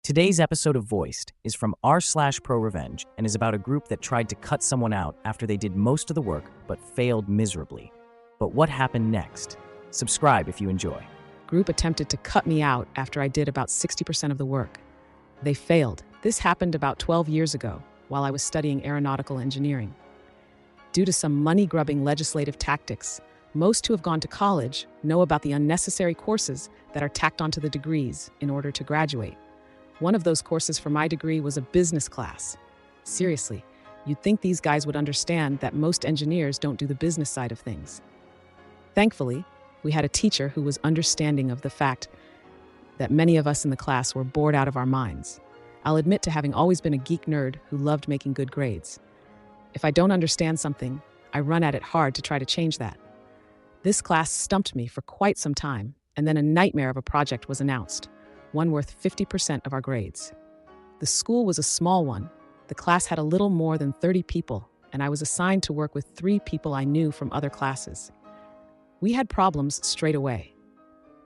Today's episode of Voiced is from Slash ProRevenge and is about a group that tried to cut someone out after they did most of the work but failed miserably. But what happened next? Subscribe if you enjoy. Group attempted to cut me out after I did about 60% of the work. They failed. This happened about 12 years ago while I was studying aeronautical engineering. Due to some money-grubbing legislative tactics, most who have gone to college know about the unnecessary courses that are tacked onto the degrees in order to graduate. One of those courses for my degree was a business class. Seriously, you'd think these guys would understand that most engineers don't do the business side of things. Thankfully, we had a teacher who was understanding of the fact that many of us in the class were bored out of our minds. I'll admit to having always been a geek nerd who loved making good grades. If I don't understand something, I run at it hard to try to change that. This class stumped me for quite some time, and then a nightmare of a project was announced, one worth 50% of our grades. The school was a small one. The class had a little more than 30 people, and I was assigned to work with 3 people I knew from other classes. We had problems straight away.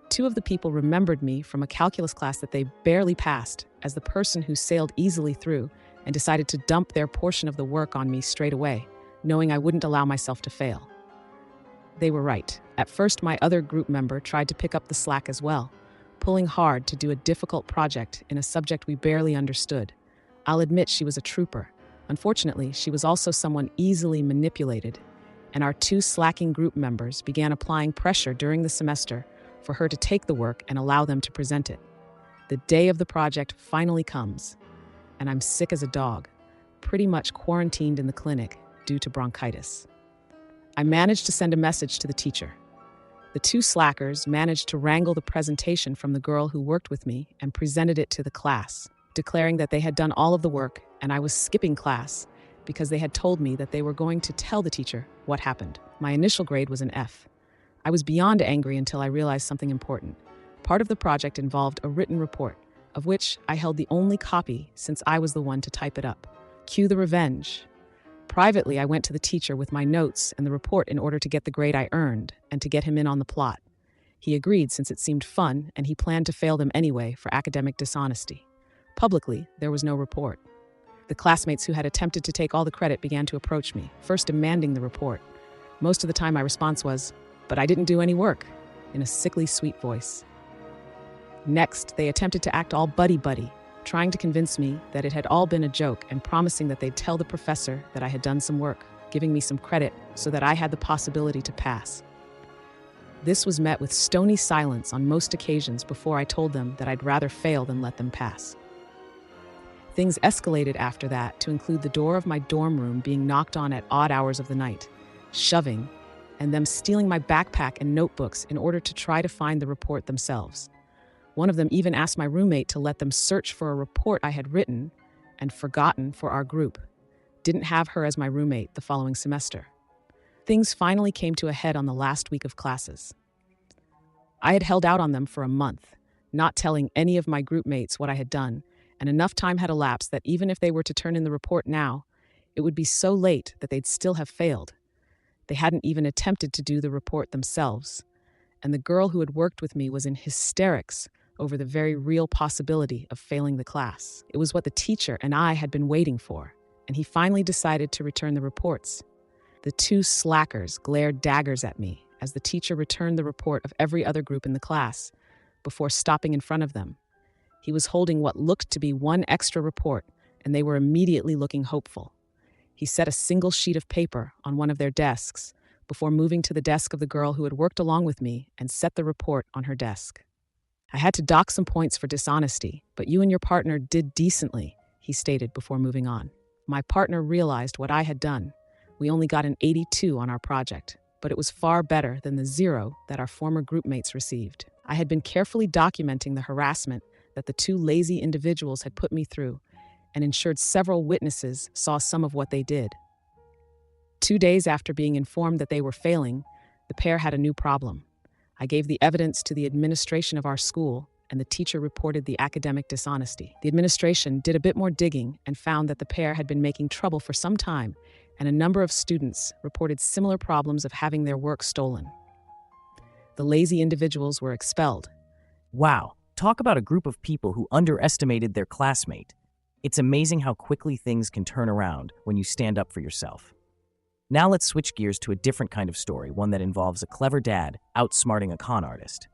2 of the people remembered me from a calculus class that they barely passed as the person who sailed easily through and decided to dump their portion of the work on me straight away, knowing I wouldn't allow myself to fail. They were right. At first, my other group member tried to pick up the slack as well, pulling hard to do a difficult project in a subject we barely understood. I'll admit she was a trooper. Unfortunately, she was also someone easily manipulated, and our 2 slacking group members began applying pressure during the semester for her to take the work and allow them to present it. The day of the project finally comes, and I'm sick as a dog, pretty much quarantined in the clinic due to bronchitis. I managed to send a message to the teacher. The 2 slackers managed to wrangle the presentation from the girl who worked with me and presented it to the class, declaring that they had done all of the work and I was skipping class because they had told me that they were going to tell the teacher what happened. My initial grade was an F. I was beyond angry until I realized something important. Part of the project involved a written report, of which I held the only copy since I was the one to type it up. Cue the revenge. Privately, I went to the teacher with my notes and the report in order to get the grade I earned and to get him in on the plot. He agreed since it seemed fun and he planned to fail them anyway for academic dishonesty. Publicly, there was no report. The classmates who had attempted to take all the credit began to approach me, first demanding the report. Most of the time my response was, "But I didn't do any work," in a sickly sweet voice. Next, they attempted to act all buddy-buddy, trying to convince me that it had all been a joke and promising that they'd tell the professor that I had done some work, giving me some credit so that I had the possibility to pass. This was met with stony silence on most occasions before I told them that I'd rather fail than let them pass. Things escalated after that to include the door of my dorm room being knocked on at odd hours of the night, shoving, and them stealing my backpack and notebooks in order to try to find the report themselves. One of them even asked my roommate to let them search for a report I had written and forgotten for our group. Didn't have her as my roommate the following semester. Things finally came to a head on the last week of classes. I had held out on them for a month, not telling any of my group mates what I had done, and enough time had elapsed that even if they were to turn in the report now, it would be so late that they'd still have failed. They hadn't even attempted to do the report themselves, and the girl who had worked with me was in hysterics over the very real possibility of failing the class. It was what the teacher and I had been waiting for, and he finally decided to return the reports. The 2 slackers glared daggers at me as the teacher returned the report of every other group in the class before stopping in front of them. He was holding what looked to be one extra report, and they were immediately looking hopeful. He set a single sheet of paper on one of their desks before moving to the desk of the girl who had worked along with me and set the report on her desk. "I had to dock some points for dishonesty, but you and your partner did decently," he stated before moving on. My partner realized what I had done. We only got an 82 on our project, but it was far better than the 0 that our former group mates received. I had been carefully documenting the harassment that the 2 lazy individuals had put me through and ensured several witnesses saw some of what they did. 2 days after being informed that they were failing, the pair had a new problem. I gave the evidence to the administration of our school, and the teacher reported the academic dishonesty. The administration did a bit more digging and found that the pair had been making trouble for some time, and a number of students reported similar problems of having their work stolen. The lazy individuals were expelled. Wow, Talk about a group of people who underestimated their classmate. It's amazing how quickly things can turn around when you stand up for yourself. Now let's switch gears to a different kind of story, one that involves a clever dad outsmarting a con artist.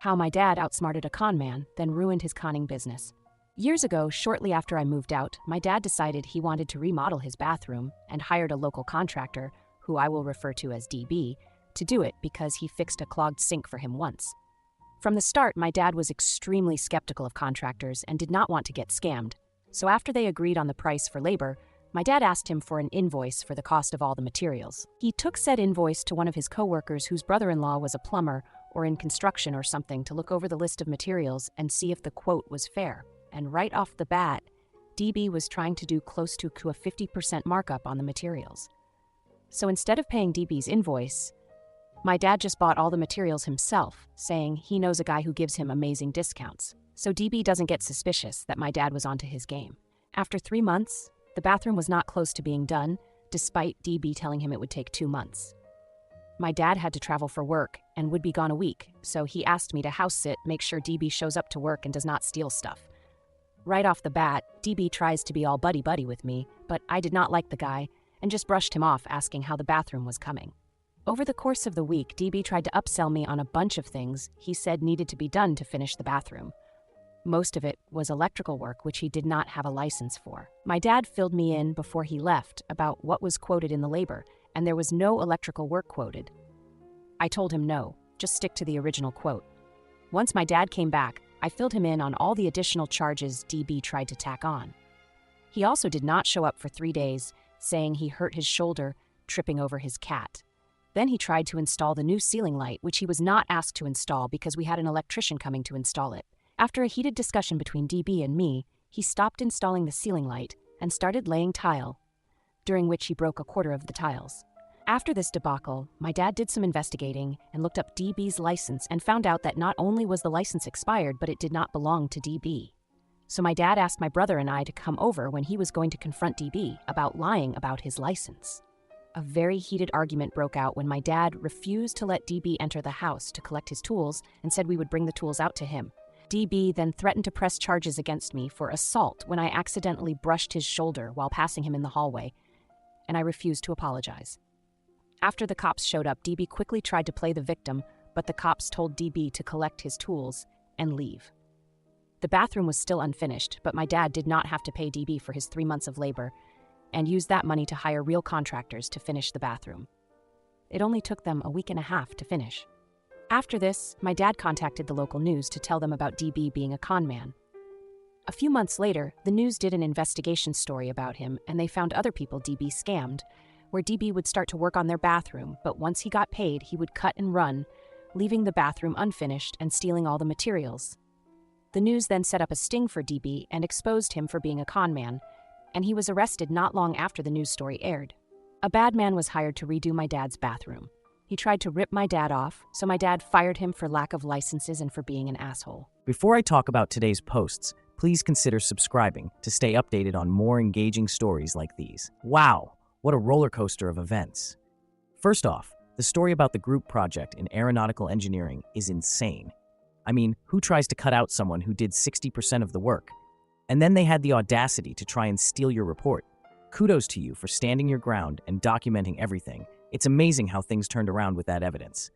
How my dad outsmarted a con man, then ruined his conning business. Years ago, shortly after I moved out, my dad decided he wanted to remodel his bathroom and hired a local contractor, who I will refer to as DB, to do it because he fixed a clogged sink for him once. From the start, my dad was extremely skeptical of contractors and did not want to get scammed. So after they agreed on the price for labor, my dad asked him for an invoice for the cost of all the materials. He took said invoice to one of his coworkers whose brother-in-law was a plumber or in construction or something to look over the list of materials and see if the quote was fair. And right off the bat, DB was trying to do close to a 50% markup on the materials. So instead of paying DB's invoice, my dad just bought all the materials himself, saying he knows a guy who gives him amazing discounts. So DB doesn't get suspicious that my dad was onto his game. After 3 months, the bathroom was not close to being done, despite DB telling him it would take 2 months. My dad had to travel for work and would be gone a week, so he asked me to house sit, make sure DB shows up to work and does not steal stuff. Right off the bat, DB tries to be all buddy-buddy with me, but I did not like the guy and just brushed him off asking how the bathroom was coming. Over the course of the week, DB tried to upsell me on a bunch of things he said needed to be done to finish the bathroom. Most of it was electrical work, which he did not have a license for. My dad filled me in before he left about what was quoted in the labor, and there was no electrical work quoted. I told him no, just stick to the original quote. Once my dad came back, I filled him in on all the additional charges DB tried to tack on. He also did not show up for 3 days, saying he hurt his shoulder tripping over his cat. Then he tried to install the new ceiling light, which he was not asked to install because we had an electrician coming to install it. After a heated discussion between DB and me, he stopped installing the ceiling light and started laying tile, during which he broke a quarter of the tiles. After this debacle, my dad did some investigating and looked up DB's license and found out that not only was the license expired, but it did not belong to DB. So my dad asked my brother and I to come over when he was going to confront DB about lying about his license. A very heated argument broke out when my dad refused to let DB enter the house to collect his tools and said we would bring the tools out to him. DB then threatened to press charges against me for assault when I accidentally brushed his shoulder while passing him in the hallway, and I refused to apologize. After the cops showed up, DB quickly tried to play the victim, but the cops told DB to collect his tools and leave. The bathroom was still unfinished, but my dad did not have to pay DB for his 3 months of labor and used that money to hire real contractors to finish the bathroom. It only took them a week and a half to finish. After this, my dad contacted the local news to tell them about DB being a con man. A few months later, the news did an investigation story about him, and they found other people DB scammed, where DB would start to work on their bathroom, but once he got paid, he would cut and run, leaving the bathroom unfinished and stealing all the materials. The news then set up a sting for DB and exposed him for being a con man, and he was arrested not long after the news story aired. A bad man was hired to redo my dad's bathroom. He tried to rip my dad off, so my dad fired him for lack of licenses and for being an asshole. Before I talk about today's posts, please consider subscribing to stay updated on more engaging stories like these. Wow, what a roller coaster of events. First off, the story about the group project in aeronautical engineering is insane. I mean, who tries to cut out someone who did 60% of the work? And then they had the audacity to try and steal your report. Kudos to you for standing your ground and documenting everything. It's amazing how things turned around with that evidence.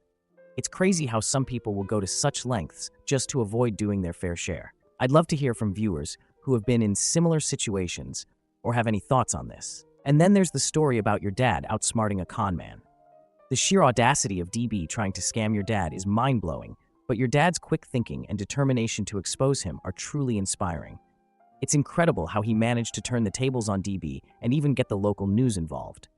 It's crazy how some people will go to such lengths just to avoid doing their fair share. I'd love to hear from viewers who have been in similar situations or have any thoughts on this. And then there's the story about your dad outsmarting a con man. The sheer audacity of DB trying to scam your dad is mind-blowing, but your dad's quick thinking and determination to expose him are truly inspiring. It's incredible how he managed to turn the tables on DB and even get the local news involved.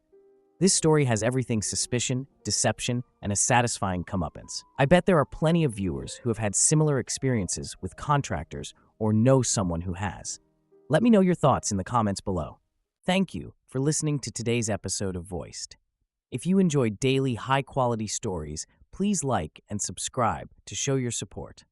This story has everything suspicion, deception, and a satisfying comeuppance. I bet there are plenty of viewers who have had similar experiences with contractors or know someone who has. Let me know your thoughts in the comments below. Thank you for listening to today's episode of Voiced. If you enjoy daily high-quality stories, please like and subscribe to show your support.